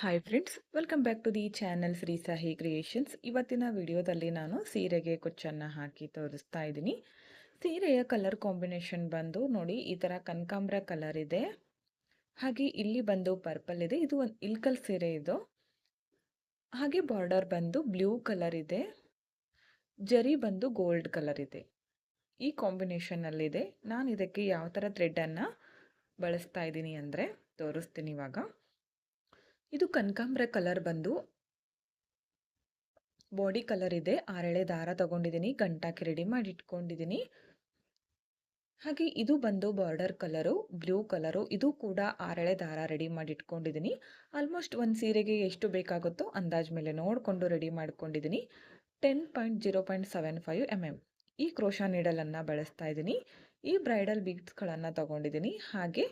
Hi friends, welcome back to the channel Shri Sahi creations. ಇವತ್ತಿನ ವಿಡಿಯೋದಲ್ಲಿ ನಾನು ಸೀರೆಗೆ ಕುಚ್ಚನ್ನು ಹಾಕಿ ತೋರಿಸ್ತಾ ಇದ್ದೀನಿ. ಸೀರೆಯ ಕಲರ್ ಕಾಂಬಿನೇಷನ್ ಬಂದು ನೋಡಿ, ಈ ಥರ ಕನಕಾಂಬ್ರ ಕಲರ್ ಇದೆ. ಹಾಗೆ ಇಲ್ಲಿ ಬಂದು ಪರ್ಪಲ್ ಇದೆ. ಇದು ಒಂದು ಇಲ್ಕಲ್ ಸೀರೆ ಇದು. ಹಾಗೆ ಬಾರ್ಡರ್ ಬಂದು ಬ್ಲೂ ಕಲರ್ ಇದೆ. ಜರಿ ಬಂದು ಗೋಲ್ಡ್ ಕಲರ್ ಇದೆ. ಈ ಕಾಂಬಿನೇಷನ್ನಲ್ಲಿದೆ. ನಾನು ಇದಕ್ಕೆ ಯಾವ ಥರ ಥ್ರೆಡ್ಡನ್ನು ಬಳಸ್ತಾ ಇದ್ದೀನಿ ಅಂದರೆ ತೋರಿಸ್ತೀನಿ ಇವಾಗ. ಇದು ಕನಕಾಂಬ್ರ ಕಲರ್ ಬಂದು ಬಾಡಿ ಕಲರ್ ಇದೆ. 6 ಎಳೆ ದಾರ ತಗೊಂಡಿದ್ದೀನಿ, ಗಂಟಾಕಿ ರೆಡಿ ಮಾಡಿ ಇಟ್ಕೊಂಡಿದ್ದೀನಿ. ಹಾಗೆ ಇದು ಬಂದು ಬಾರ್ಡರ್ ಕಲರು ಬ್ಲೂ ಕಲರು. ಇದು ಕೂಡ 6 ಎಳೆ ದಾರ ರೆಡಿ ಮಾಡಿ ಇಟ್ಕೊಂಡಿದ್ದೀನಿ. ಆಲ್ಮೋಸ್ಟ್ ಒಂದು ಸೀರೆಗೆ ಎಷ್ಟು ಬೇಕಾಗುತ್ತೋ ಅಂದಾಜ್ ಮೇಲೆ ನೋಡಿಕೊಂಡು ರೆಡಿ ಮಾಡ್ಕೊಂಡಿದ್ದೀನಿ. 10.0.75 mm ಈ ಕ್ರೋಶಾ ನೀಡಲನ್ನು ಬಳಸ್ತಾ ಇದ್ದೀನಿ. ಈ ಬ್ರೈಡಲ್ ಬೀಡ್ಸ್ಗಳನ್ನು ತಗೊಂಡಿದ್ದೀನಿ. ಹಾಗೆ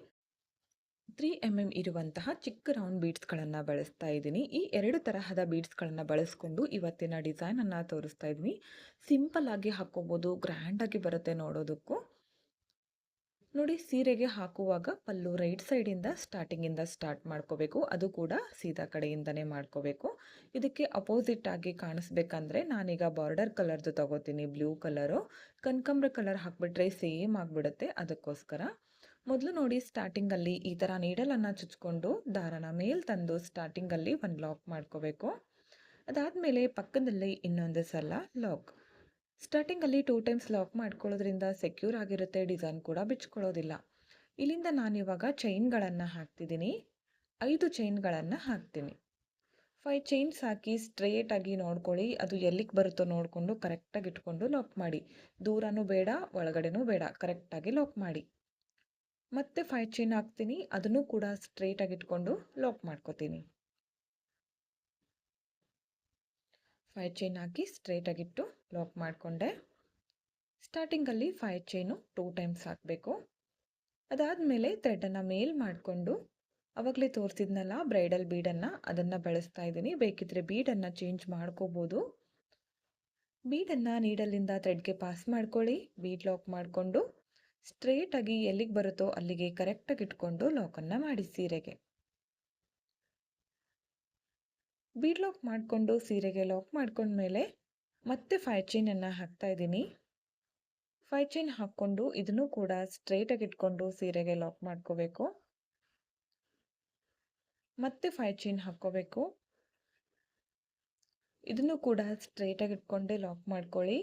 3 mm ಇರುವಂತಹ ಚಿಕ್ಕ ರೌಂಡ್ ಬೀಡ್ಸ್ಗಳನ್ನು ಬಳಸ್ತಾ ಇದ್ದೀನಿ. ಈ 2 ತರಹದ ಬೀಡ್ಸ್ಗಳನ್ನು ಬಳಸ್ಕೊಂಡು ಇವತ್ತಿನ ಡಿಸೈನನ್ನು ತೋರಿಸ್ತಾ ಇದ್ದೀನಿ. ಸಿಂಪಲ್ ಆಗಿ ಹಾಕ್ಕೋಬೋದು, ಗ್ರ್ಯಾಂಡಾಗಿ ಬರುತ್ತೆ ನೋಡೋದಕ್ಕೂ. ನೋಡಿ, ಸೀರೆಗೆ ಹಾಕುವಾಗ ಪಲ್ಲು ರೈಟ್ ಸೈಡಿಂದ ಸ್ಟಾರ್ಟಿಂಗಿಂದ ಸ್ಟಾರ್ಟ್ ಮಾಡ್ಕೋಬೇಕು. ಅದು ಕೂಡ ಸೀದಾ ಕಡೆಯಿಂದನೇ ಮಾಡ್ಕೋಬೇಕು. ಇದಕ್ಕೆ ಅಪೋಸಿಟ್ ಆಗಿ ಕಾಣಿಸ್ಬೇಕಂದ್ರೆ ನಾನೀಗ ಬಾರ್ಡರ್ ಕಲರ್ದು ತಗೋತೀನಿ, ಬ್ಲೂ ಕಲರು. ಕನಕಾಂಬ್ರ ಕಲರ್ ಹಾಕ್ಬಿಟ್ರೆ ಸೇಮ್ ಆಗಿಬಿಡುತ್ತೆ. ಅದಕ್ಕೋಸ್ಕರ ಮೊದಲು ನೋಡಿ, ಸ್ಟಾರ್ಟಿಂಗಲ್ಲಿ ಈ ಥರ ನೀಡಲನ್ನು ಚುಚ್ಕೊಂಡು ದಾರನ ಮೇಲೆ ತಂದು ಸ್ಟಾರ್ಟಿಂಗಲ್ಲಿ ಒಂದು ಲಾಕ್ ಮಾಡ್ಕೋಬೇಕು. ಅದಾದಮೇಲೆ ಪಕ್ಕದಲ್ಲಿ ಇನ್ನೊಂದು ಸಲ ಲಾಕ್. ಸ್ಟಾರ್ಟಿಂಗಲ್ಲಿ 2 ಟೈಮ್ಸ್ ಲಾಕ್ ಮಾಡ್ಕೊಳ್ಳೋದ್ರಿಂದ ಸೆಕ್ಯೂರ್ ಆಗಿರುತ್ತೆ, ಡಿಸೈನ್ ಕೂಡ ಬಿಚ್ಕೊಳ್ಳೋದಿಲ್ಲ. ಇಲ್ಲಿಂದ ನಾನಿವಾಗ ಚೈನ್ಗಳನ್ನು ಹಾಕ್ತಿದ್ದೀನಿ. 5 ಚೈನ್ಗಳನ್ನು ಹಾಕ್ತೀನಿ. 5 ಚೈನ್ಸ್ ಹಾಕಿ ಸ್ಟ್ರೇಟಾಗಿ ನೋಡ್ಕೊಳ್ಳಿ. ಅದು ಎಲ್ಲಿಗೆ ಬರುತ್ತೋ ನೋಡಿಕೊಂಡು ಕರೆಕ್ಟಾಗಿ ಇಟ್ಕೊಂಡು ಲಾಕ್ ಮಾಡಿ. ದೂರನೂ ಬೇಡ, ಒಳಗಡೆನೂ ಬೇಡ, ಕರೆಕ್ಟಾಗಿ ಲಾಕ್ ಮಾಡಿ. ಮತ್ತೆ 5 ಚೈನ್ ಹಾಕ್ತೀನಿ. ಅದನ್ನು ಕೂಡ ಸ್ಟ್ರೇಟಾಗಿ ಇಟ್ಕೊಂಡು ಲಾಕ್ ಮಾಡ್ಕೋತೀನಿ. 5 ಚೈನ್ ಹಾಕಿ ಸ್ಟ್ರೇಟಾಗಿಟ್ಟು ಲಾಕ್ ಮಾಡಿಕೊಂಡೆ. ಸ್ಟಾರ್ಟಿಂಗಲ್ಲಿ 5 ಚೈನು 2 ಟೈಮ್ಸ್ ಹಾಕಬೇಕು. ಅದಾದಮೇಲೆ ಥ್ರೆಡನ್ನು ಮೇಲ್ ಮಾಡಿಕೊಂಡು ಆವಾಗಲೇ ತೋರಿಸಿದ್ನಲ್ಲ ಬ್ರೈಡಲ್ ಬೀಡನ್ನು, ಅದನ್ನು ಬಳಸ್ತಾ ಇದ್ದೀನಿ. ಬೇಕಿದ್ರೆ ಬೀಡನ್ನು ಚೇಂಜ್ ಮಾಡ್ಕೋಬೋದು. ಬೀಡನ್ನು ನೀಡಲಿಂದ ಥ್ರೆಡ್ಗೆ ಪಾಸ್ ಮಾಡ್ಕೊಳ್ಳಿ. ಬೀಡ್ ಲಾಕ್ ಮಾಡಿಕೊಂಡು ಸ್ಟ್ರೇಟಾಗಿ ಎಲ್ಲಿಗೆ ಬರುತ್ತೋ ಅಲ್ಲಿಗೆ ಕರೆಕ್ಟಾಗಿ ಇಟ್ಕೊಂಡು ಲಾಕನ್ನು ಮಾಡಿ ಸೀರೆಗೆ. ಬೀಡ್ ಲಾಕ್ ಮಾಡಿಕೊಂಡು ಸೀರೆಗೆ ಲಾಕ್ ಮಾಡ್ಕೊಂಡ್ಮೇಲೆ ಮತ್ತೆ 5 ಚೈನನ್ನು ಹಾಕ್ತಾ ಇದ್ದೀನಿ. 5 ಚೈನ್ ಹಾಕ್ಕೊಂಡು ಇದನ್ನು ಕೂಡ ಸ್ಟ್ರೇಟಾಗಿ ಇಟ್ಕೊಂಡು ಸೀರೆಗೆ ಲಾಕ್ ಮಾಡ್ಕೋಬೇಕು. ಮತ್ತೆ 5 ಚೈನ್ ಹಾಕ್ಕೋಬೇಕು. ಇದನ್ನು ಕೂಡ ಸ್ಟ್ರೇಟಾಗಿ ಇಟ್ಕೊಂಡೇ ಲಾಕ್ ಮಾಡ್ಕೊಳ್ಳಿ.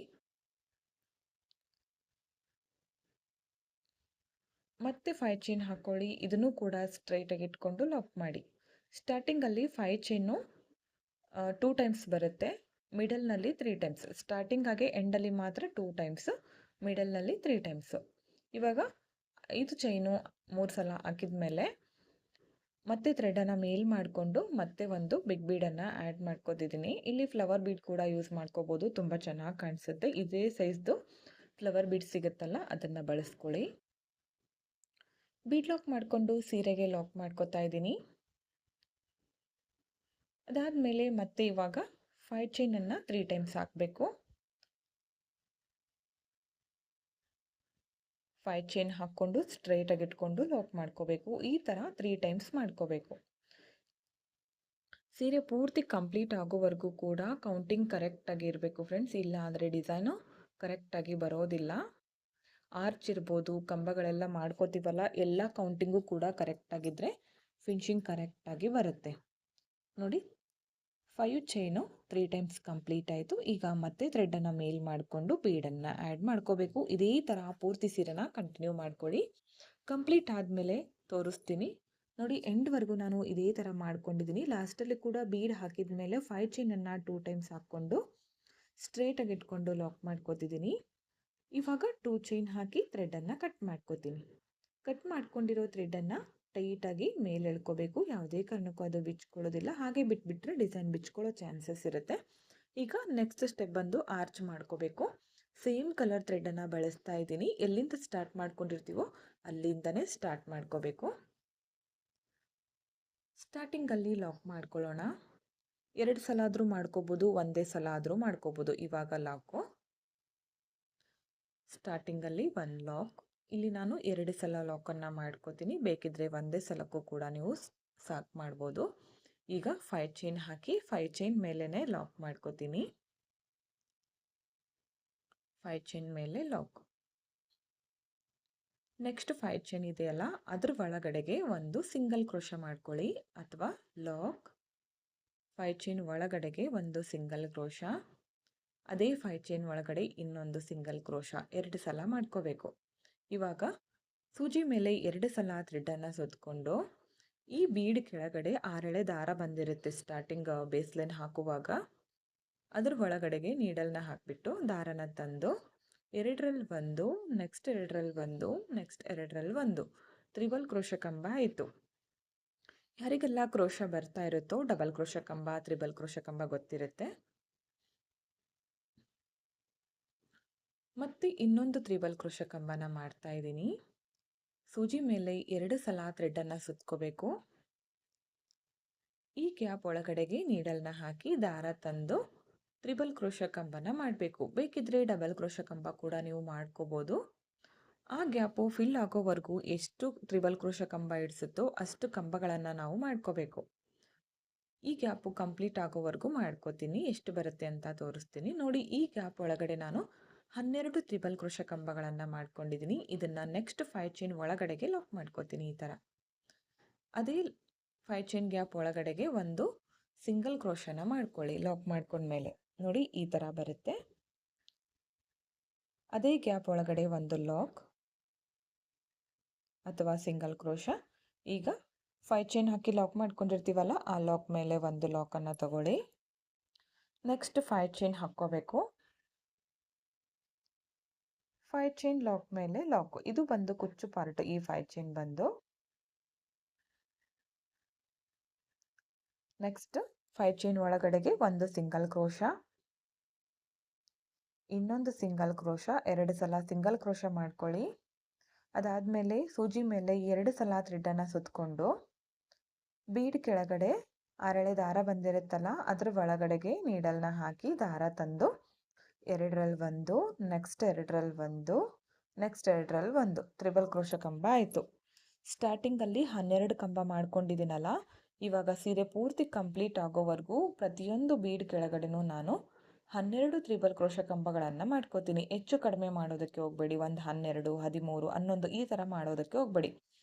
ಮತ್ತೆ 5 ಚೈನ್ ಹಾಕ್ಕೊಳ್ಳಿ. ಇದನ್ನು ಕೂಡ ಸ್ಟ್ರೇಟಾಗಿ ಇಟ್ಕೊಂಡು ಲಾಕ್ ಮಾಡಿ. ಸ್ಟಾರ್ಟಿಂಗಲ್ಲಿ 5 ಚೈನು 2 ಟೈಮ್ಸ್ ಬರುತ್ತೆ, ಮಿಡಲ್ನಲ್ಲಿ 3 ಟೈಮ್ಸ್. ಸ್ಟಾರ್ಟಿಂಗಾಗೆ ಎಂಡಲ್ಲಿ ಮಾತ್ರ 2 ಟೈಮ್ಸ್, ಮಿಡಲ್ನಲ್ಲಿ 3 ಟೈಮ್ಸು. ಇವಾಗ 5 ಚೈನು 3 ಸಲ ಹಾಕಿದ ಮೇಲೆ ಮತ್ತೆ ಥ್ರೆಡನ್ನು ಮೇಲ್ ಮಾಡಿಕೊಂಡು ಮತ್ತೆ ಒಂದು ಬಿಗ್ ಬೀಡನ್ನು ಆ್ಯಡ್ ಮಾಡ್ಕೋತಿದ್ದೀನಿ. ಇಲ್ಲಿ ಫ್ಲವರ್ ಬೀಡ್ ಕೂಡ ಯೂಸ್ ಮಾಡ್ಕೋಬೋದು, ತುಂಬ ಚೆನ್ನಾಗಿ ಕಾಣಿಸುತ್ತೆ. ಇದೇ ಸೈಜ್ದು ಫ್ಲವರ್ ಬೀಡ್ ಸಿಗುತ್ತಲ್ಲ, ಅದನ್ನು ಬಳಸ್ಕೊಳ್ಳಿ. ಬೀಡ್ ಲಾಕ್ ಮಾಡಿಕೊಂಡು ಸೀರೆಗೆ ಲಾಕ್ ಮಾಡ್ಕೋತಾ ಇದ್ದೀನಿ. ಅದಾದಮೇಲೆ ಮತ್ತೆ ಇವಾಗ 5 ಚೈನನ್ನು 3 ಟೈಮ್ಸ್ ಹಾಕಬೇಕು. 5 ಚೈನ್ ಹಾಕ್ಕೊಂಡು ಸ್ಟ್ರೇಟಾಗಿ ಇಟ್ಕೊಂಡು ಲಾಕ್ ಮಾಡ್ಕೋಬೇಕು. ಈ ಥರ 3 ಟೈಮ್ಸ್ ಮಾಡ್ಕೋಬೇಕು. ಸೀರೆ ಪೂರ್ತಿ ಕಂಪ್ಲೀಟ್ ಆಗೋವರೆಗೂ ಕೂಡ ಕೌಂಟಿಂಗ್ ಕರೆಕ್ಟಾಗಿ ಇರಬೇಕು ಫ್ರೆಂಡ್ಸ್, ಇಲ್ಲ ಅಂದರೆ ಡಿಸೈನು ಕರೆಕ್ಟಾಗಿ ಬರೋದಿಲ್ಲ. ಆರ್ಚ್ ಇರ್ಬೋದು, ಕಂಬಗಳೆಲ್ಲ ಮಾಡ್ಕೋತೀವಲ್ಲ, ಎಲ್ಲ ಕೌಂಟಿಂಗು ಕೂಡ ಕರೆಕ್ಟಾಗಿದ್ದರೆ ಫಿನಿಶಿಂಗ್ ಕರೆಕ್ಟಾಗಿ ಬರುತ್ತೆ. ನೋಡಿ, 5 ಚೈನು 3 ಟೈಮ್ಸ್ ಕಂಪ್ಲೀಟ್ ಆಯಿತು. ಈಗ ಮತ್ತೆ ಥ್ರೆಡನ್ನು ಮೇಲ್ ಮಾಡಿಕೊಂಡು ಬೀಡನ್ನು ಆ್ಯಡ್ ಮಾಡ್ಕೋಬೇಕು. ಇದೇ ಥರ ಪೂರ್ತಿ ಸೀರೆನ ಕಂಟಿನ್ಯೂ ಮಾಡ್ಕೊಳ್ಳಿ. ಕಂಪ್ಲೀಟ್ ಆದಮೇಲೆ ತೋರಿಸ್ತೀನಿ. ನೋಡಿ, ಎಂಡ್ವರೆಗೂ ನಾನು ಇದೇ ಥರ ಮಾಡ್ಕೊಂಡಿದ್ದೀನಿ. ಲಾಸ್ಟಲ್ಲಿ ಕೂಡ ಬೀಡ್ ಹಾಕಿದ ಮೇಲೆ 5 ಚೈನನ್ನು 2 ಟೈಮ್ಸ್ ಹಾಕ್ಕೊಂಡು ಸ್ಟ್ರೇಟಾಗಿ ಇಟ್ಕೊಂಡು ಲಾಕ್ ಮಾಡ್ಕೋತಿದ್ದೀನಿ. ಇವಾಗ 2 ಚೈನ್ ಹಾಕಿ ಥ್ರೆಡನ್ನು ಕಟ್ ಮಾಡ್ಕೋತೀನಿ. ಕಟ್ ಮಾಡ್ಕೊಂಡಿರೋ ಥ್ರೆಡನ್ನು ಟೈಟಾಗಿ ಮೇಲೆ ಎಳ್ಕೋಬೇಕು. ಯಾವುದೇ ಕಾರಣಕ್ಕೂ ಅದು ಬಿಚ್ಕೊಳ್ಳೋದಿಲ್ಲ. ಹಾಗೆ ಬಿಟ್ಬಿಟ್ರೆ ಡಿಸೈನ್ ಬಿಚ್ಕೊಳ್ಳೋ ಚಾನ್ಸಸ್ ಇರುತ್ತೆ. ಈಗ ನೆಕ್ಸ್ಟ್ ಸ್ಟೆಪ್ ಬಂದು ಆರ್ಚ್ ಮಾಡ್ಕೋಬೇಕು. ಸೇಮ್ ಕಲರ್ ಥ್ರೆಡನ್ನು ಬಳಸ್ತಾ ಇದ್ದೀನಿ. ಎಲ್ಲಿಂದ ಸ್ಟಾರ್ಟ್ ಮಾಡ್ಕೊಂಡಿರ್ತೀವೋ ಅಲ್ಲಿಂದನೇ ಸ್ಟಾರ್ಟ್ ಮಾಡ್ಕೋಬೇಕು. ಸ್ಟಾರ್ಟಿಂಗಲ್ಲಿ ಲಾಕ್ ಮಾಡ್ಕೊಳ್ಳೋಣ. 2 ಸಲ ಆದರೂ ಮಾಡ್ಕೋಬೋದು, ಒಂದೇ ಸಲ ಆದರೂ ಮಾಡ್ಕೋಬೋದು. ಇವಾಗ ಲಾಕು ಸ್ಟಾರ್ಟಿಂಗಲ್ಲಿ 1 ಲಾಕ್. ಇಲ್ಲಿ ನಾನು 2 ಸಲ ಲಾಕನ್ನು ಮಾಡ್ಕೋತೀನಿ. ಬೇಕಿದ್ರೆ ಒಂದೇ ಸಲಕ್ಕೂ ಕೂಡ ನೀವು ಸಾಕು ಮಾಡ್ಬೋದು. ಈಗ 5 ಚೈನ್ ಹಾಕಿ 5 ಚೈನ್ ಮೇಲೇ ಲಾಕ್ ಮಾಡ್ಕೋತೀನಿ. 5 ಚೈನ್ ಮೇಲೆ ಲಾಕ್. ನೆಕ್ಸ್ಟ್ 5 ಚೈನ್ ಇದೆಯಲ್ಲ ಅದ್ರ ಒಳಗಡೆಗೆ ಒಂದು ಸಿಂಗಲ್ ಕ್ರೋಶ ಮಾಡ್ಕೊಳ್ಳಿ ಅಥವಾ ಲಾಕ್. 5 ಚೈನ್ ಒಳಗಡೆಗೆ ಒಂದು ಸಿಂಗಲ್ ಕ್ರೋಶ, ಅದೇ 5 ಚೈನ್ ಒಳಗಡೆ ಇನ್ನೊಂದು ಸಿಂಗಲ್ ಕ್ರೋಶ 2 ಸಲ ಮಾಡ್ಕೋಬೇಕು. ಇವಾಗ ಸೂಜಿ ಮೇಲೆ 2 ಸಲ ಥ್ರೆಡನ್ನು ಸುತ್ತಕೊಂಡು ಈ ಬೀಡ್ ಕೆಳಗಡೆ 6 ಎಳೆ ದಾರ ಬಂದಿರುತ್ತೆ ಸ್ಟಾರ್ಟಿಂಗ್ ಬೇಸ್ ಲೈನ್ ಹಾಕುವಾಗ, ಅದ್ರ ಒಳಗಡೆಗೆ ನೀಡಲ್ನ ಹಾಕಿಬಿಟ್ಟು ದಾರನ ತಂದು 2ರಲ್ಲಿ ಒಂದು, ನೆಕ್ಸ್ಟ್ 2ರಲ್ಲಿ ಒಂದು, ನೆಕ್ಸ್ಟ್ 2ರಲ್ಲಿ ಒಂದು ತ್ರಿಬಲ್ ಕ್ರೋಶ ಕಂಬ ಆಯಿತು. ಯಾರಿಗೆಲ್ಲ ಕ್ರೋಶ ಬರ್ತಾ ಇರುತ್ತೋ ಡಬಲ್ ಕ್ರೋಶ ಕಂಬ, ತ್ರಿಬಲ್ ಕ್ರೋಶ ಕಂಬ ಗೊತ್ತಿರುತ್ತೆ. ಮತ್ತೆ ಇನ್ನೊಂದು ತ್ರಿಬಲ್ ಕ್ರೋಶ ಕಂಬನ ಮಾಡ್ತಾ ಇದ್ದೀನಿ. ಸೂಜಿ ಮೇಲೆ 2 ಸಲ ಥ್ರೆಡನ್ನು ಸುತ್ಕೋಬೇಕು. ಈ ಗ್ಯಾಪ್ ಒಳಗಡೆಗೆ ನೀಡಲ್ನ ಹಾಕಿ ದಾರ ತಂದು ತ್ರಿಬಲ್ ಕ್ರೋಶ ಕಂಬನ ಮಾಡಬೇಕು. ಬೇಕಿದ್ರೆ ಡಬಲ್ ಕ್ರೋಶ ಕಂಬ ಕೂಡ ನೀವು ಮಾಡ್ಕೋಬೋದು. ಆ ಗ್ಯಾಪು ಫಿಲ್ ಆಗೋವರೆಗೂ ಎಷ್ಟು ತ್ರಿಬಲ್ ಕ್ರೋಶ ಕಂಬ ಇಡಿಸುತ್ತೋ ಅಷ್ಟು ಕಂಬಗಳನ್ನು ನಾವು ಮಾಡ್ಕೋಬೇಕು. ಈ ಗ್ಯಾಪು ಕಂಪ್ಲೀಟ್ ಆಗೋವರೆಗೂ ಮಾಡ್ಕೋತೀನಿ. ಎಷ್ಟು ಬರುತ್ತೆ ಅಂತ ತೋರಿಸ್ತೀನಿ ನೋಡಿ. ಈ ಗ್ಯಾಪ್ ಒಳಗಡೆ ನಾನು 12 ತ್ರಿಬಲ್ ಕ್ರೋಶ ಕಂಬಗಳನ್ನು ಮಾಡ್ಕೊಂಡಿದ್ದೀನಿ. ಇದನ್ನು ನೆಕ್ಸ್ಟ್ 5 ಚೈನ್ ಒಳಗಡೆಗೆ ಲಾಕ್ ಮಾಡ್ಕೋತೀನಿ. ಈ ಥರ ಅದೇ 5 ಚೈನ್ ಗ್ಯಾಪ್ ಒಳಗಡೆಗೆ ಒಂದು ಸಿಂಗಲ್ ಕ್ರೋಶನ ಮಾಡ್ಕೊಳ್ಳಿ. ಲಾಕ್ ಮಾಡ್ಕೊಂಡ್ಮೇಲೆ ನೋಡಿ ಈ ಥರ ಬರುತ್ತೆ. ಅದೇ ಗ್ಯಾಪ್ ಒಳಗಡೆ ಒಂದು ಲಾಕ್ ಅಥವಾ ಸಿಂಗಲ್ ಕ್ರೋಶ. ಈಗ 5 ಚೈನ್ ಹಾಕಿ ಲಾಕ್ ಮಾಡ್ಕೊಂಡಿರ್ತೀವಲ್ಲ ಆ ಲಾಕ್ ಮೇಲೆ ಒಂದು ಲಾಕನ್ನು ತಗೊಳ್ಳಿ. ನೆಕ್ಸ್ಟ್ 5 ಚೈನ್ ಹಾಕ್ಕೋಬೇಕು. 5 ಚೈನ್ ಲಾಕ್ ಮೇಲೆ ಲಾಕ್. ಇದು ಬಂದು ಕುಚ್ಚು ಪಾರ್ಟ್. ಈ 5 ಚೈನ್ ಬಂದು ನೆಕ್ಸ್ಟ್ 5 ಚೈನ್ ಒಳಗಡೆಗೆ ಒಂದು ಸಿಂಗಲ್ ಕ್ರೋಶ, ಇನ್ನೊಂದು ಸಿಂಗಲ್ ಕ್ರೋಶ, 2 ಸಲ ಸಿಂಗಲ್ ಕ್ರೋಶ ಮಾಡ್ಕೊಳ್ಳಿ. ಅದಾದಮೇಲೆ ಸೂಜಿ ಮೇಲೆ 2 ಸಲ ಥ್ರೆಡನ್ನು ಸುತ್ತಕೊಂಡು ಬೀಡ್ ಕೆಳಗಡೆ 6 ಎಳೆ ದಾರ ಬಂದಿರುತ್ತಲ್ಲ ಅದ್ರ ಒಳಗಡೆಗೆ ನೀಡಲ್ನ ಹಾಕಿ ದಾರ ತಂದು 2ರಲ್ಲಿ ಒಂದು, ನೆಕ್ಸ್ಟ್ 2ರಲ್ಲಿ ಒಂದು, ನೆಕ್ಸ್ಟ್ 2ರಲ್ಲಿ ಒಂದು ತ್ರಿಬಲ್ ಕ್ರೋಶ ಕಂಬ ಆಯಿತು. ಸ್ಟಾರ್ಟಿಂಗಲ್ಲಿ 12 ಕಂಬ ಮಾಡ್ಕೊಂಡಿದ್ದೀನಲ್ಲ, ಇವಾಗ ಸೀರೆ ಪೂರ್ತಿ ಕಂಪ್ಲೀಟ್ ಆಗೋವರೆಗೂ ಪ್ರತಿಯೊಂದು ಬೀಡ್ ಕೆಳಗಡೆನೂ ನಾನು 12 ತ್ರಿಬಲ್ ಕ್ರೋಶ ಕಂಬಗಳನ್ನು ಮಾಡ್ಕೋತೀನಿ. ಹೆಚ್ಚು ಕಡಿಮೆ ಮಾಡೋದಕ್ಕೆ ಹೋಗಬೇಡಿ. ಒಂದು 12, 13, 11 ಈ ಥರ ಮಾಡೋದಕ್ಕೆ ಹೋಗಬೇಡಿ.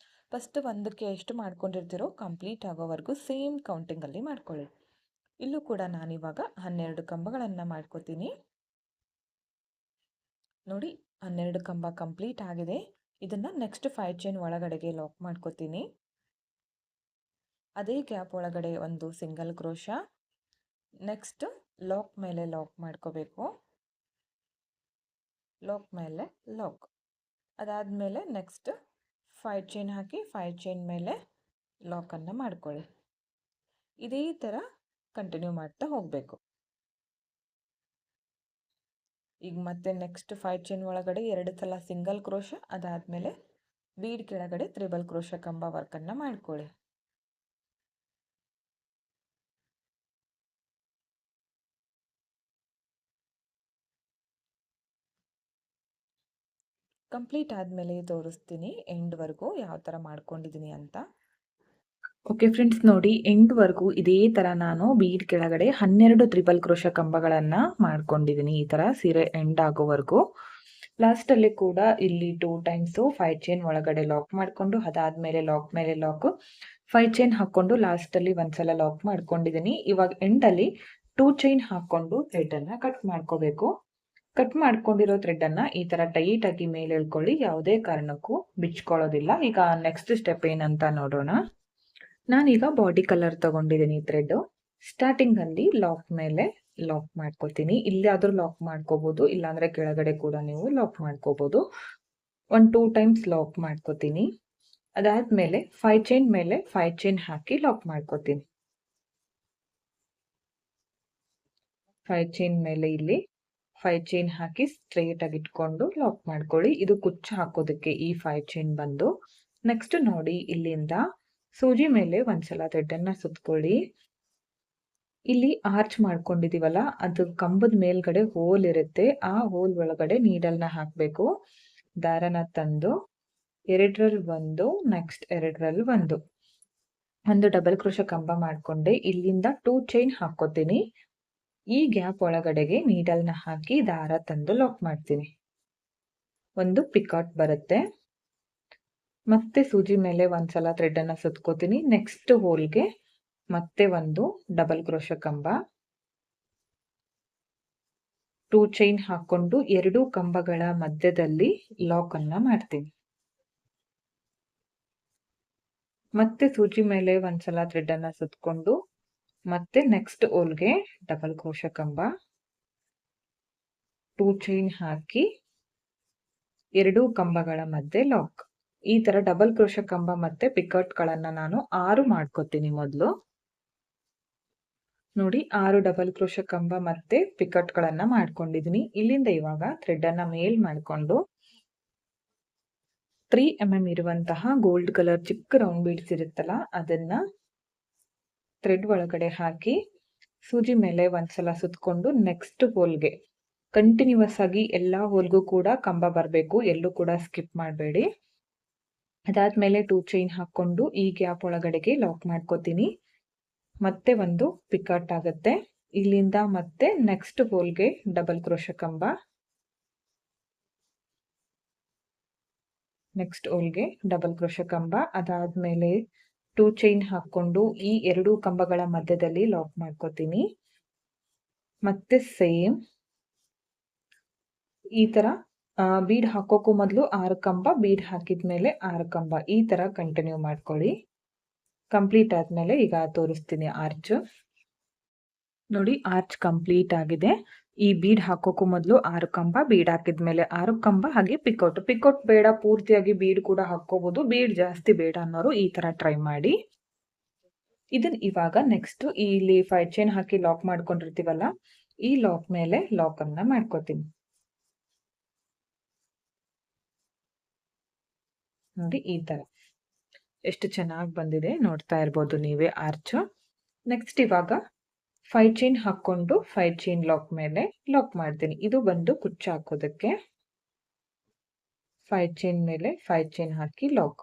ಫಸ್ಟ್ ಒಂದಕ್ಕೆ ಎಷ್ಟು ಮಾಡ್ಕೊಂಡಿರ್ತೀರೋ ಕಂಪ್ಲೀಟ್ ಆಗೋವರೆಗೂ ಸೇಮ್ ಕೌಂಟಿಂಗಲ್ಲಿ ಮಾಡ್ಕೊಳ್ಳಿ. ಇಲ್ಲೂ ಕೂಡ ನಾನಿವಾಗ 12 ಕಂಬಗಳನ್ನು ಮಾಡ್ಕೋತೀನಿ. ನೋಡಿ 12 ಕಂಬ ಕಂಪ್ಲೀಟ್ ಆಗಿದೆ. ಇದನ್ನು ನೆಕ್ಸ್ಟ್ 5 ಚೈನ್ ಒಳಗಡೆಗೆ ಲಾಕ್ ಮಾಡ್ಕೋತೀನಿ. ಅದೇ ಗ್ಯಾಪ್ ಒಳಗಡೆ ಒಂದು ಸಿಂಗಲ್ ಕ್ರೋಶ, ನೆಕ್ಸ್ಟ್ ಲಾಕ್ ಮೇಲೆ ಲಾಕ್ ಮಾಡ್ಕೋಬೇಕು. ಲಾಕ್ ಮೇಲೆ ಲಾಕ್. ಅದಾದಮೇಲೆ ನೆಕ್ಸ್ಟ್ 5 ಚೈನ್ ಹಾಕಿ 5 ಚೈನ್ ಮೇಲೆ ಲಾಕನ್ನು ಮಾಡ್ಕೊಳ್ಳಿ. ಇದೇ ಥರ ಕಂಟಿನ್ಯೂ ಮಾಡ್ತಾ ಹೋಗಬೇಕು. ಈಗ ಮತ್ತೆ ನೆಕ್ಸ್ಟ್ 5 ಚೈನ್ ಒಳಗಡೆ 2 ಸಲ ಸಿಂಗಲ್ ಕ್ರೋಶ, ಅದಾದಮೇಲೆ ಬೀಡ್ ಕೆಳಗಡೆ ತ್ರಿಬಲ್ ಕ್ರೋಶ ಕಂಬ ವರ್ಕನ್ನು ಮಾಡ್ಕೊಳ್ಳಿ. ಕಂಪ್ಲೀಟ್ ಆದಮೇಲೆ ತೋರಿಸ್ತೀನಿ ಎಂಡ್ವರೆಗೂ ಯಾವ ಥರ ಮಾಡ್ಕೊಂಡಿದ್ದೀನಿ ಅಂತ. ಓಕೆ ಫ್ರೆಂಡ್ಸ್, ನೋಡಿ ಎಂಡ್ವರೆಗೂ ಇದೇ ಥರ ನಾನು ಬೀಡ್ ಕೆಳಗಡೆ 12 ತ್ರಿಬಲ್ ಕ್ರೋಶ ಕಂಬಗಳನ್ನು ಮಾಡ್ಕೊಂಡಿದ್ದೀನಿ. ಈ ಥರ ಸೀರೆ ಎಂಡ್ ಆಗೋವರೆಗೂ. ಲಾಸ್ಟಲ್ಲಿ ಕೂಡ ಇಲ್ಲಿ 2 ಟೈಮ್ಸು 5 ಚೈನ್ ಒಳಗಡೆ ಲಾಕ್ ಮಾಡಿಕೊಂಡು ಅದಾದಮೇಲೆ ಲಾಕ್ ಮೇಲೆ ಲಾಕು 5 ಚೈನ್ ಹಾಕ್ಕೊಂಡು ಲಾಸ್ಟಲ್ಲಿ ಒಂದ್ಸಲ ಲಾಕ್ ಮಾಡ್ಕೊಂಡಿದ್ದೀನಿ. ಇವಾಗ ಎಂಡಲ್ಲಿ 2 ಚೈನ್ ಹಾಕ್ಕೊಂಡು ಥ್ರೆಡನ್ನು ಕಟ್ ಮಾಡ್ಕೋಬೇಕು. ಕಟ್ ಮಾಡ್ಕೊಂಡಿರೋ ಥ್ರೆಡನ್ನು ಈ ಥರ ಟೈಟಾಗಿ ಮೇಲೆ ಎಳ್ಕೊಳ್ಳಿ. ಯಾವುದೇ ಕಾರಣಕ್ಕೂ ಬಿಚ್ಕೊಳ್ಳೋದಿಲ್ಲ. ಈಗ ನೆಕ್ಸ್ಟ್ ಸ್ಟೆಪ್ ಏನಂತ ನೋಡೋಣ. ನಾನೀಗ ಬಾಡಿ ಕಲರ್ ತಗೊಂಡಿದ್ದೀನಿ ಥ್ರೆಡ್ಡು. ಸ್ಟಾರ್ಟಿಂಗಲ್ಲಿ ಲಾಕ್ ಮೇಲೆ ಲಾಕ್ ಮಾಡ್ಕೋತೀನಿ. ಇಲ್ಲಾದರೂ ಲಾಕ್ ಮಾಡ್ಕೋಬೋದು, ಇಲ್ಲಾಂದರೆ ಕೆಳಗಡೆ ಕೂಡ ನೀವು ಲಾಕ್ ಮಾಡ್ಕೋಬೋದು. 1-2 ಟೈಮ್ಸ್ ಲಾಕ್ ಮಾಡ್ಕೋತೀನಿ. ಅದಾದಮೇಲೆ 5 ಚೈನ್ ಮೇಲೆ 5 ಚೈನ್ ಹಾಕಿ ಲಾಕ್ ಮಾಡ್ಕೋತೀನಿ. 5 ಚೈನ್ ಮೇಲೆ ಇಲ್ಲಿ 5 ಚೈನ್ ಹಾಕಿ ಸ್ಟ್ರೈಟಾಗಿ ಇಟ್ಕೊಂಡು ಲಾಕ್ ಮಾಡ್ಕೊಳ್ಳಿ. ಇದು ಕುಚ್ಚು ಹಾಕೋದಕ್ಕೆ ಈ 5 ಚೈನ್ ಬಂದು. ನೆಕ್ಸ್ಟ್ ನೋಡಿ, ಇಲ್ಲಿಂದ ಸೂಜಿ ಮೇಲೆ ಒಂದ್ಸಲ ಥ್ರೆಡನ್ನು ಸುತ್ಕೊಳ್ಳಿ. ಇಲ್ಲಿ ಆರ್ಚ್ ಮಾಡ್ಕೊಂಡಿದೀವಲ್ಲ, ಅದು ಕಂಬದ ಮೇಲ್ಗಡೆ ಹೋಲ್ ಇರುತ್ತೆ. ಆ ಹೋಲ್ ಒಳಗಡೆ ನೀಡಲ್ನ ಹಾಕಬೇಕು. ದಾರನ ತಂದು 2ರಲ್ಲಿ ಒಂದು, ನೆಕ್ಸ್ಟ್ 2ರಲ್ಲಿ ಒಂದು ಒಂದು ಡಬಲ್ ಕ್ರೋಶ ಕಂಬ ಮಾಡ್ಕೊಂಡೆ ಇಲ್ಲಿಂದ 2 ಚೈನ್ ಹಾಕೋತೀನಿ. ಈ ಗ್ಯಾಪ್ ಒಳಗಡೆಗೆ ನೀಡಲ್ನ ಹಾಕಿ ದಾರ ತಂದು ಲಾಕ್ ಮಾಡ್ತೀನಿ. ಒಂದು ಪಿಕಾಟ್ ಬರುತ್ತೆ. ಮತ್ತೆ ಸೂಜಿ ಮೇಲೆ ಒಂದ್ಸಲ ಥ್ರೆಡ್ ಅನ್ನ ಸುತ್ಕೋತೀನಿ. ನೆಕ್ಸ್ಟ್ ಹೋಲ್ಗೆ ಮತ್ತೆ ಒಂದು ಡಬಲ್ ಕ್ರೋಶ ಕಂಬ, 2 ಚೈನ್ ಹಾಕೊಂಡು 2 ಕಂಬಗಳ ಮಧ್ಯದಲ್ಲಿ ಲಾಕ್ ಅನ್ನ ಮಾಡ್ತೀನಿ. ಮತ್ತೆ ಸೂಜಿ ಮೇಲೆ ಒಂದ್ಸಲ ಥ್ರೆಡ್ ಅನ್ನ ಸುತ್ಕೊಂಡು ಮತ್ತೆ ನೆಕ್ಸ್ಟ್ ಹೋಲ್ಗೆ ಡಬಲ್ ಕ್ರೋಶ ಕಂಬ, 2 ಚೈನ್ ಹಾಕಿ 2 ಕಂಬಗಳ ಮಧ್ಯೆ ಲಾಕ್. ಈ ತರ ಡಬಲ್ ಕ್ರೋಶ ಕಂಬ ಮತ್ತೆ ಪಿಕಟ್ ಗಳನ್ನ ನಾನು 6 ಮಾಡ್ಕೋತೀನಿ. ಮೊದಲು ನೋಡಿ 6 ಡಬಲ್ ಕ್ರೋಶ ಕಂಬ ಮತ್ತೆ ಪಿಕಟ್ ಗಳನ್ನ ಮಾಡ್ಕೊಂಡಿದೀನಿ. ಇಲ್ಲಿಂದ ಇವಾಗ ಥ್ರೆಡ್ ಅನ್ನ ಮೇಲ್ ಮಾಡ್ಕೊಂಡು 3 mm ಇರುವಂತಹ ಗೋಲ್ಡ್ ಕಲರ್ ಚಿಕ್ಕ ರೌಂಡ್ ಬೀಡ್ಸ್ ಇರುತ್ತಲ್ಲ ಅದನ್ನ ಥ್ರೆಡ್ ಒಳಗಡೆ ಹಾಕಿ ಸೂಜಿ ಮೇಲೆ ಒಂದ್ಸಲ ಸುತ್ಕೊಂಡು ನೆಕ್ಸ್ಟ್ ಹೋಲ್ಗೆ ಕಂಟಿನ್ಯೂಸ್ ಆಗಿ ಎಲ್ಲಾ ಹೋಲ್ಗೂ ಕೂಡ ಕಂಬ ಬರಬೇಕು, ಎಲ್ಲೂ ಕೂಡ ಸ್ಕಿಪ್ ಮಾಡಬೇಡಿ. ಅದಾದ್ಮೇಲೆ 2 ಚೈನ್ ಹಾಕೊಂಡು ಈ ಗ್ಯಾಪ್ ಒಳಗಡೆಗೆ ಲಾಕ್ ಮಾಡ್ಕೋತೀನಿ. ಮತ್ತೆ ಒಂದು ಪಿಕಾಟ್ ಆಗುತ್ತೆ. ಇಲ್ಲಿಂದ ಮತ್ತೆ ನೆಕ್ಸ್ಟ್ ಹೋಲ್ಗೆ ಡಬಲ್ ಕ್ರೋಶ ಕಂಬ, ನೆಕ್ಸ್ಟ್ ಹೋಲ್ಗೆ ಡಬಲ್ ಕ್ರೋಶ ಕಂಬ, ಅದಾದ್ಮೇಲೆ 2 ಚೈನ್ ಹಾಕೊಂಡು ಈ 2 ಕಂಬಗಳ ಮಧ್ಯದಲ್ಲಿ ಲಾಕ್ ಮಾಡ್ಕೋತೀನಿ. ಮತ್ತೆ ಸೇಮ್ ಈ ತರ ಬೀಡ್ ಹಾಕೋಕ್ಕೂ ಮೊದಲು 6 ಕಂಬ, ಬೀಡ್ ಹಾಕಿದ್ಮೇಲೆ 6 ಕಂಬ, ಈ ತರ ಕಂಟಿನ್ಯೂ ಮಾಡ್ಕೊಳ್ಳಿ. ಕಂಪ್ಲೀಟ್ ಆದ್ಮೇಲೆ ಈಗ ತೋರಿಸ್ತೀನಿ ಆರ್ಚ್. ನೋಡಿ ಆರ್ಚ್ ಕಂಪ್ಲೀಟ್ ಆಗಿದೆ. ಈ ಬೀಡ್ ಹಾಕೋಕ್ಕೂ ಮೊದಲು 6 ಕಂಬ, ಬೀಡ್ ಹಾಕಿದ್ಮೇಲೆ 6 ಕಂಬ, ಹಾಗೆ ಪಿಕೌಟ್. ಪಿಕೌಟ್ ಬೇಡ, ಪೂರ್ತಿಯಾಗಿ ಬೀಡ್ ಕೂಡ ಹಾಕೋಬಹುದು. ಬೀಡ್ ಜಾಸ್ತಿ ಬೇಡ ಅನ್ನೋರು ಈ ತರ ಟ್ರೈ ಮಾಡಿ. ಇದನ್ನ ಇವಾಗ ನೆಕ್ಸ್ಟ್ ಇಲ್ಲಿ 5 ಚೈನ್ ಹಾಕಿ ಲಾಕ್ ಮಾಡ್ಕೊಂಡಿರ್ತೀವಲ್ಲ, ಈ ಲಾಕ್ ಮೇಲೆ ಲಾಕ್ ಅನ್ನ ಮಾಡ್ಕೋತೀನಿ. ನೋಡಿ ಈ ತರ ಎಷ್ಟು ಚೆನ್ನಾಗಿ ಬಂದಿದೆ, ನೋಡ್ತಾ ಇರ್ಬೋದು ನೀವೇ ಆರ್ಚ್. ನೆಕ್ಸ್ಟ್ ಇವಾಗ 5 ಚೈನ್ ಹಾಕೊಂಡು 5 ಚೈನ್ ಲಾಕ್ ಮೇಲೆ ಲಾಕ್ ಮಾಡ್ತೀನಿ. ಇದು ಬಂದು ಕುಚ್ಚು ಹಾಕೋದಕ್ಕೆ 5 ಚೈನ್ ಮೇಲೆ 5 ಚೈನ್ ಹಾಕಿ ಲಾಕ್.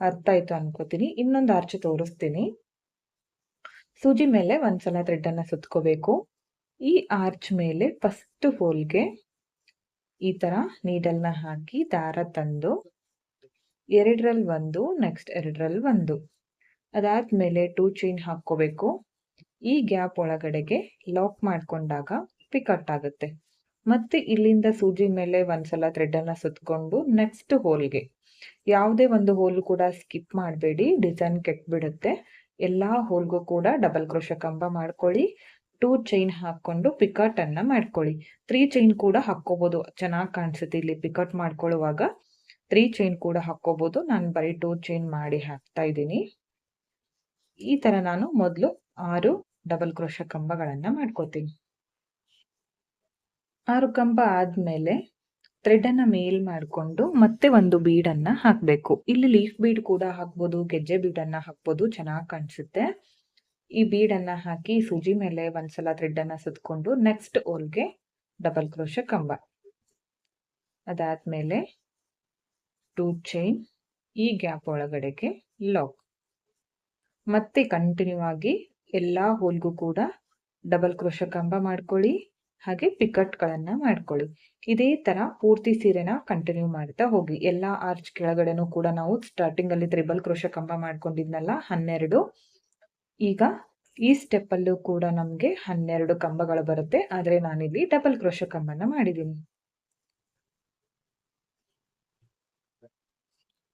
ಅರ್ಥ ಆಯ್ತು ಅನ್ಕೋತೀನಿ. ಇನ್ನೊಂದು ಆರ್ಚ್ ತೋರಿಸ್ತೀನಿ. ಸೂಜಿ ಮೇಲೆ ಒಂದ್ಸಲ ಥ್ರೆಡ್ ಅನ್ನ ಸುತ್ಕೋಬೇಕು. ಈ ಆರ್ಚ್ ಮೇಲೆ ಫಸ್ಟ್ ಹೋಲ್ಗೆ ಈ ತರ ನೀಡಲ್ನ ಹಾಕಿ ದಾರ ತಂದು 2ರಲ್ಲಿ 1, ನೆಕ್ಸ್ಟ್ 2ರಲ್ಲಿ 1, ಅದಾದ್ಮೇಲೆ 2 ಚೈನ್ ಹಾಕೋಬೇಕು. ಈ ಗ್ಯಾಪ್ ಒಳಗಡೆಗೆ ಲಾಕ್ ಮಾಡ್ಕೊಂಡಾಗ ಪಿಕಟ್ ಆಗುತ್ತೆ. ಮತ್ತೆ ಇಲ್ಲಿಂದ ಸೂಜಿ ಮೇಲೆ ಒಂದ್ಸಲ ಥ್ರೆಡ್ ಅನ್ನ ಸುತ್ಕೊಂಡು ನೆಕ್ಸ್ಟ್ ಹೋಲ್ಗೆ ಯಾವುದೇ ಒಂದು ಹೋಲ್ ಕೂಡ ಸ್ಕಿಪ್ ಮಾಡಬೇಡಿ, ಡಿಸೈನ್ ಕೆಟ್ಬಿಡುತ್ತೆ. ಎಲ್ಲಾ ಹೋಲ್ಗೂ ಕೂಡ ಡಬಲ್ ಕ್ರೋಶ ಕಂಬ ಮಾಡ್ಕೊಳ್ಳಿ. 2 ಚೈನ್ ಹಾಕೊಂಡು ಪಿಕಟ್ ಅನ್ನ ಮಾಡ್ಕೊಳ್ಳಿ. 3 ಚೈನ್ ಕೂಡ ಹಾಕೋಬಹುದು, ಚೆನ್ನಾಗಿ ಕಾಣಿಸುತ್ತೆ. ಇಲ್ಲಿ ಪಿಕಟ್ ಮಾಡ್ಕೊಳ್ಳುವಾಗ 3 ಚೈನ್ ಕೂಡ ಹಾಕೋಬಹುದು. ನಾನು ಬರೀ 2 ಚೈನ್ ಮಾಡಿ ಹಾಕ್ತಾ ಇದ್ದೀನಿ. ಈ ತರ ನಾನು ಮೊದಲು 6 ಡಬಲ್ ಕ್ರೋಶ ಕಂಬಗಳನ್ನ ಮಾಡ್ಕೋತೀನಿ. 6 ಕಂಬ ಆದ್ಮೇಲೆ ಥ್ರೆಡ್ ಅನ್ನ ಮೇಲ್ ಮಾಡ್ಕೊಂಡು ಮತ್ತೆ ಒಂದು ಬೀಡ್ ಅನ್ನ ಹಾಕ್ಬೇಕು. ಇಲ್ಲಿ ಲೀಫ್ ಬೀಡ್ ಕೂಡ ಹಾಕ್ಬೋದು, ಗೆಜ್ಜೆ ಬೀಡ್ ಅನ್ನ ಹಾಕ್ಬೋದು, ಚೆನ್ನಾಗಿ ಕಾಣಿಸುತ್ತೆ. ಈ ಬೀಡ್ ಅನ್ನ ಹಾಕಿ ಸೂಜಿ ಮೇಲೆ ಒಂದ್ಸಲ ಥ್ರೆಡ್ ಅನ್ನ ಸುತ್ಕೊಂಡು ನೆಕ್ಸ್ಟ್ ಹೋಲ್ಗೆ ಡಬಲ್ ಕ್ರೋಶ ಕಂಬ, ಅದಾದ್ಮೇಲೆ 2 ಚೈನ್, ಈ ಗ್ಯಾಪ್ ಒಳಗಡೆಗೆ ಲಾಕ್. ಮತ್ತೆ ಕಂಟಿನ್ಯೂ ಆಗಿ ಎಲ್ಲಾ ಹೋಲ್ಗೂ ಕೂಡ ಡಬಲ್ ಕ್ರೋಶ ಕಂಬ ಮಾಡ್ಕೊಳ್ಳಿ, ಹಾಗೆ ಪಿಕಟ್ ಗಳನ್ನ ಮಾಡ್ಕೊಳ್ಳಿ. ಇದೇ ತರ ಪೂರ್ತಿ ಸೀರೆನ ಕಂಟಿನ್ಯೂ ಮಾಡ್ತಾ ಹೋಗಿ. ಎಲ್ಲಾ ಆರ್ಚ್ ಕೆಳಗಡೆನೂ ಕೂಡ ನಾವು ಸ್ಟಾರ್ಟಿಂಗ್ ಅಲ್ಲಿ ತ್ರಿಬಲ್ ಕ್ರೋಶ ಕಂಬ ಮಾಡ್ಕೊಂಡಿದ್ನಲ್ಲ 12, ಈಗ ಈ ಸ್ಟೆಪ್ ಅಲ್ಲೂ ಕೂಡ ನಮ್ಗೆ 12 ಕಂಬಗಳು ಬರುತ್ತೆ. ಆದ್ರೆ ನಾನಿಲ್ಲಿ ಡಬಲ್ ಕ್ರೋಶ ಕಂಬನ ಮಾಡಿದ್ದೀನಿ.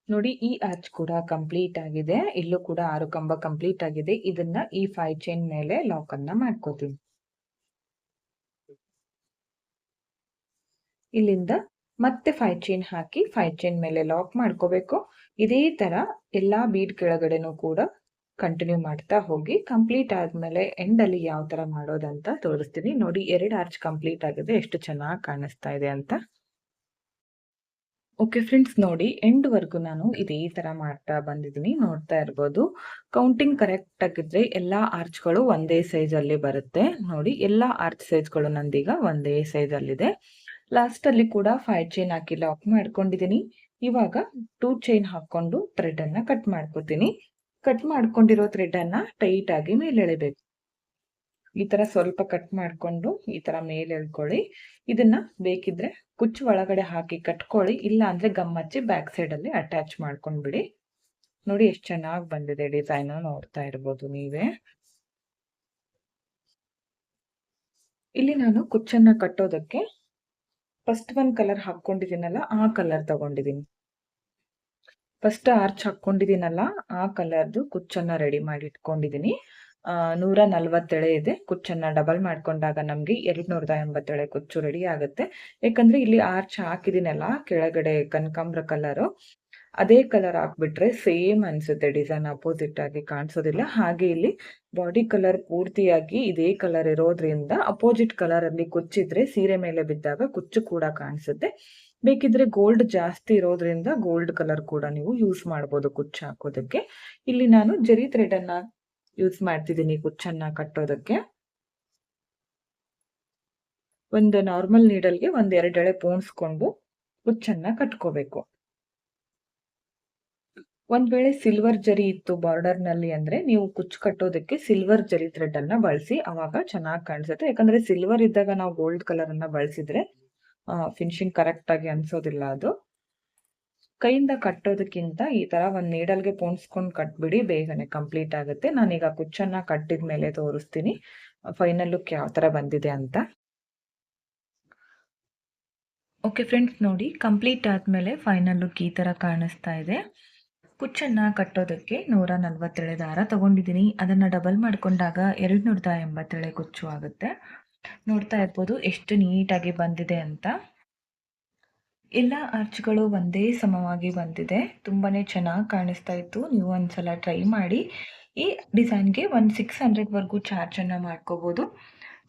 ನೋಡಿ ಈ ಆರ್ಚ್ ಕೂಡ ಕಂಪ್ಲೀಟ್ ಆಗಿದೆ. ಇಲ್ಲೂ ಕೂಡ 6 ಕಂಬ ಕಂಪ್ಲೀಟ್ ಆಗಿದೆ. ಇದನ್ನ ಈ 5 ಚೈನ್ ಮೇಲೆ ಲಾಕ್ ಅನ್ನ ಮಾಡ್ಕೋತೀನಿ. ಇಲ್ಲಿಂದ ಮತ್ತೆ 5 ಚೈನ್ ಹಾಕಿ 5 ಚೈನ್ ಮೇಲೆ ಲಾಕ್ ಮಾಡ್ಕೋಬೇಕು. ಇದೇ ತರ ಎಲ್ಲಾ ಬೀಡ್ ಕೆಳಗಡೆನೂ ಕೂಡ ಕಂಟಿನ್ಯೂ ಮಾಡ್ತಾ ಹೋಗಿ. ಕಂಪ್ಲೀಟ್ ಆದ್ಮೇಲೆ ಎಂಡ್ ಅಲ್ಲಿ ಯಾವ ತರ ಮಾಡೋದಂತ ತೋರಿಸ್ತೀನಿ. ನೋಡಿ 2 ಆರ್ಚ್ ಕಂಪ್ಲೀಟ್ ಆಗಿದೆ, ಎಷ್ಟು ಚೆನ್ನಾಗಿ ಕಾಣಿಸ್ತಾ ಇದೆ ಅಂತ. ಓಕೆ ಫ್ರೆಂಡ್ಸ್, ನೋಡಿ ಎಂಡ್ ವರ್ಗು ನಾನು ಇದೇ ತರ ಮಾಡ್ತಾ ಬಂದಿದ್ದೀನಿ, ನೋಡ್ತಾ ಇರ್ಬೋದು. ಕೌಂಟಿಂಗ್ ಕರೆಕ್ಟ್ ಆಗಿದ್ರೆ ಎಲ್ಲಾ ಆರ್ಚ್ಗಳು ಒಂದೇ ಸೈಜ್ ಅಲ್ಲಿ ಬರುತ್ತೆ. ನೋಡಿ ಎಲ್ಲಾ ಆರ್ಚ್ ಸೈಜ್ಗಳು ನಂದೀಗ ಒಂದೇ ಸೈಜ್ ಅಲ್ಲಿದೆ. ಲಾಸ್ಟ್ ಅಲ್ಲಿ ಕೂಡ 5 ಚೈನ್ ಹಾಕಿ ಲಾಕ್ ಮಾಡ್ಕೊಂಡಿದ್ದೀನಿ. ಇವಾಗ 2 ಚೈನ್ ಹಾಕೊಂಡು ಥ್ರೆಡ್ ಅನ್ನ ಕಟ್ ಮಾಡ್ಕೋತೀನಿ. ಕಟ್ ಮಾಡ್ಕೊಂಡಿರೋ ಥ್ರೆಡನ್ನು ಟೈಟಾಗಿ ಮೇಲೆ ಎಳಿಬೇಕು. ಈ ಥರ ಸ್ವಲ್ಪ ಕಟ್ ಮಾಡಿಕೊಂಡು ಈ ಥರ ಮೇಲೆ ಎಳ್ಕೊಳ್ಳಿ. ಇದನ್ನ ಬೇಕಿದ್ರೆ ಕುಚ್ಚು ಒಳಗಡೆ ಹಾಕಿ ಕಟ್ಕೊಳ್ಳಿ, ಇಲ್ಲ ಅಂದರೆ ಗಮ್ ಹಚ್ಚಿ ಬ್ಯಾಕ್ ಸೈಡಲ್ಲಿ ಅಟ್ಯಾಚ್ ಮಾಡ್ಕೊಂಡ್ಬಿಡಿ. ನೋಡಿ ಎಷ್ಟು ಚೆನ್ನಾಗಿ ಬಂದಿದೆ ಡಿಸೈನು, ನೋಡ್ತಾ ಇರ್ಬೋದು ನೀವೇ. ಇಲ್ಲಿ ನಾನು ಕುಚ್ಚನ್ನ ಕಟ್ಟೋದಕ್ಕೆ ಫಸ್ಟ್ ಒಂದು ಕಲರ್ ಹಾಕ್ಕೊಂಡಿದ್ದೀನಲ್ಲ ಆ ಕಲರ್ ತಗೊಂಡಿದ್ದೀನಿ. ಫಸ್ಟ್ ಆರ್ಚ್ ಹಾಕ್ಕೊಂಡಿದ್ದೀನಲ್ಲ ಆ ಕಲರ್ದು ಕುಚ್ಚನ್ನ ರೆಡಿ ಮಾಡಿ ಇಟ್ಕೊಂಡಿದ್ದೀನಿ. 140 ಎಳೆ ಇದೆ. ಕುಚ್ಚನ್ನ ಡಬಲ್ ಮಾಡ್ಕೊಂಡಾಗ ನಮಗೆ 280 ಎಳೆ ಕುಚ್ಚು ರೆಡಿ ಆಗುತ್ತೆ. ಯಾಕಂದ್ರೆ ಇಲ್ಲಿ ಆರ್ಚ್ ಹಾಕಿದ್ದೀನಲ್ಲ ಕೆಳಗಡೆ ಕನಕಾಂಬ್ರ ಕಲರು, ಅದೇ ಕಲರ್ ಹಾಕ್ಬಿಟ್ರೆ ಸೇಮ್ ಅನ್ಸುತ್ತೆ, ಡಿಸೈನ್ ಅಪೋಸಿಟ್ ಆಗಿ ಕಾಣಿಸೋದಿಲ್ಲ. ಹಾಗೆ ಇಲ್ಲಿ ಬಾಡಿ ಕಲರ್ ಪೂರ್ತಿಯಾಗಿ ಇದೇ ಕಲರ್ ಇರೋದ್ರಿಂದ ಅಪೋಸಿಟ್ ಕಲರ್ ಅಲ್ಲಿ ಕುಚ್ಚಿದ್ರೆ ಸೀರೆ ಮೇಲೆ ಬಿದ್ದಾಗ ಕುಚ್ಚು ಕೂಡ ಕಾಣಿಸುತ್ತೆ. ಬೇಕಿದ್ರೆ ಗೋಲ್ಡ್ ಜಾಸ್ತಿ ಇರೋದ್ರಿಂದ ಗೋಲ್ಡ್ ಕಲರ್ ಕೂಡ ನೀವು ಯೂಸ್ ಮಾಡ್ಬೋದು ಕುಚ್ಚು ಹಾಕೋದಕ್ಕೆ. ಇಲ್ಲಿ ನಾನು ಜರಿ ಥ್ರೆಡ್ ಅನ್ನ ಯೂಸ್ ಮಾಡ್ತಿದ್ದೀನಿ ಕುಚ್ಚನ್ನ ಕಟ್ಟೋದಕ್ಕೆ. ಒಂದು ನಾರ್ಮಲ್ ನೀಡಲ್ಗೆ 1-2 ಎಳೆ ಪೋಣಿಸ್ಕೊಂಡು ಕುಚ್ಚನ್ನ ಕಟ್ಕೋಬೇಕು. ಒಂದ್ ವೇಳೆ ಸಿಲ್ವರ್ ಜರಿ ಇತ್ತು ಬಾರ್ಡರ್ ನಲ್ಲಿ ಅಂದ್ರೆ ನೀವು ಕುಚ್ಚು ಕಟ್ಟೋದಕ್ಕೆ ಸಿಲ್ವರ್ ಜರಿ ಥ್ರೆಡ್ ಅನ್ನ ಬಳಸಿ, ಅವಾಗ ಚೆನ್ನಾಗಿ ಕಾಣಿಸುತ್ತೆ. ಯಾಕಂದ್ರೆ ಸಿಲ್ವರ್ ಇದ್ದಾಗ ನಾವು ಗೋಲ್ಡ್ ಕಲರ್ ಅನ್ನ ಬಳಸಿದ್ರೆ ಫಿನಿಶಿಂಗ್ ಕರೆಕ್ಟ್ ಆಗಿ ಅನ್ಸೋದಿಲ್ಲ. ಅದು ಕೈಯಿಂದ ಕಟ್ಟೋದಕ್ಕಿಂತ ಈ ತರ ಒಂದ್ ನೀಡಲ್ಗೆ ಪೋಣಿಸ್ಕೊಂಡು ಕಟ್ಬಿಡಿ, ಬೇಗನೆ ಕಂಪ್ಲೀಟ್ ಆಗುತ್ತೆ. ನಾನೀಗ ಕುಚ್ಚನ್ನ ಕಟ್ಟಿದ ಮೇಲೆ ತೋರಿಸ್ತೀನಿ ಫೈನಲ್ ಲುಕ್ ಯಾವ ತರ ಬಂದಿದೆ ಅಂತ. ಓಕೆ ಫ್ರೆಂಡ್ಸ್, ನೋಡಿ ಕಂಪ್ಲೀಟ್ ಆದ್ಮೇಲೆ ಫೈನಲ್ ಲುಕ್ ಈ ತರ ಕಾಣಿಸ್ತಾ ಇದೆ. ಕುಚ್ಚನ್ನ ಕಟ್ಟೋದಕ್ಕೆ 140 ಎಳೆ ದಾರ ತಗೊಂಡಿದ್ದೀನಿ. ಅದನ್ನ ಡಬಲ್ ಮಾಡ್ಕೊಂಡಾಗ 280 ಎಳೆ ಕುಚ್ಚು ಆಗುತ್ತೆ. ನೋಡ್ತಾ ಇರ್ಬೋದು ಎಷ್ಟು ನೀಟಾಗಿ ಬಂದಿದೆ ಅಂತ. ಎಲ್ಲ ಆರ್ಚ್ಗಳು ಒಂದೇ ಸಮವಾಗಿ ಬಂದಿದೆ. ತುಂಬಾನೇ ಚೆನ್ನಾಗಿ ಕಾಣಿಸ್ತಾ ಇತ್ತು. ನೀವು ಒಂದ್ಸಲ ಟ್ರೈ ಮಾಡಿ. ಈ ಡಿಸೈನ್ಗೆ 600 ವರೆಗೂ ಚಾರ್ಜ್ ಅನ್ನ ಮಾಡ್ಕೋಬಹುದು.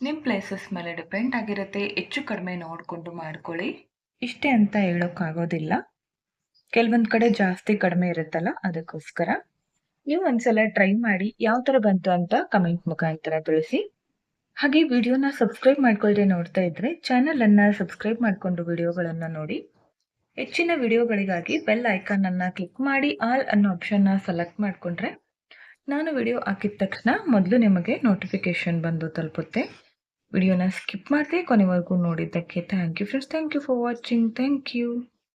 ನಿಮ್ಮ ಪ್ಲೇಸಸ್ ಮೇಲೆ ಡಿಪೆಂಡ್ ಆಗಿರುತ್ತೆ. ಹೆಚ್ಚು ಕಡಿಮೆ ನೋಡ್ಕೊಂಡು ಮಾಡ್ಕೊಳ್ಳಿ. ಇಷ್ಟೇ ಅಂತ ಹೇಳೋಕ್ಕಾಗೋದಿಲ್ಲ, ಕೆಲವೊಂದ್ ಕಡೆ ಜಾಸ್ತಿ ಕಡಿಮೆ ಇರುತ್ತಲ್ಲ, ಅದಕ್ಕೋಸ್ಕರ ನೀವು ಒಂದ್ಸಲ ಟ್ರೈ ಮಾಡಿ. ಯಾವ ತರ ಬಂತು ಅಂತ ಕಮೆಂಟ್ ಮುಖಾಂತರ ತಿಳಿಸಿ. ಹಾಗೆ ವಿಡಿಯೋನ ಸಬ್ಸ್ಕ್ರೈಬ್ ಮಾಡ್ಕೊಳ್ದೆ ನೋಡ್ತಾ ಇದ್ರೆ ಚಾನೆಲ್ ಅನ್ನ ಸಬ್ಸ್ಕ್ರೈಬ್ ಮಾಡ್ಕೊಂಡು ವಿಡಿಯೋಗಳನ್ನ ನೋಡಿ. ಹೆಚ್ಚಿನ ವಿಡಿಯೋಗಳಿಗಾಗಿ ಬೆಲ್ ಐಕಾನ್ ಅನ್ನ ಕ್ಲಿಕ್ ಮಾಡಿ ಆಲ್ ಅನ್ನೋ ಆಪ್ಷನ್ ನ ಸೆಲೆಕ್ಟ್ ಮಾಡ್ಕೊಂಡ್ರೆ ನಾನು ವಿಡಿಯೋ ಹಾಕಿದ ತಕ್ಷಣ ಮೊದಲು ನಿಮಗೆ ನೋಟಿಫಿಕೇಶನ್ ಬಂದು ತಲುಪುತ್ತೆ. ವಿಡಿಯೋನ ಸ್ಕಿಪ್ ಮಾಡದೆ ಕೊನೆವರೆಗೂ ನೋಡಿದ್ದಕ್ಕೆ thank you friends. Thank you for watching. Thank you.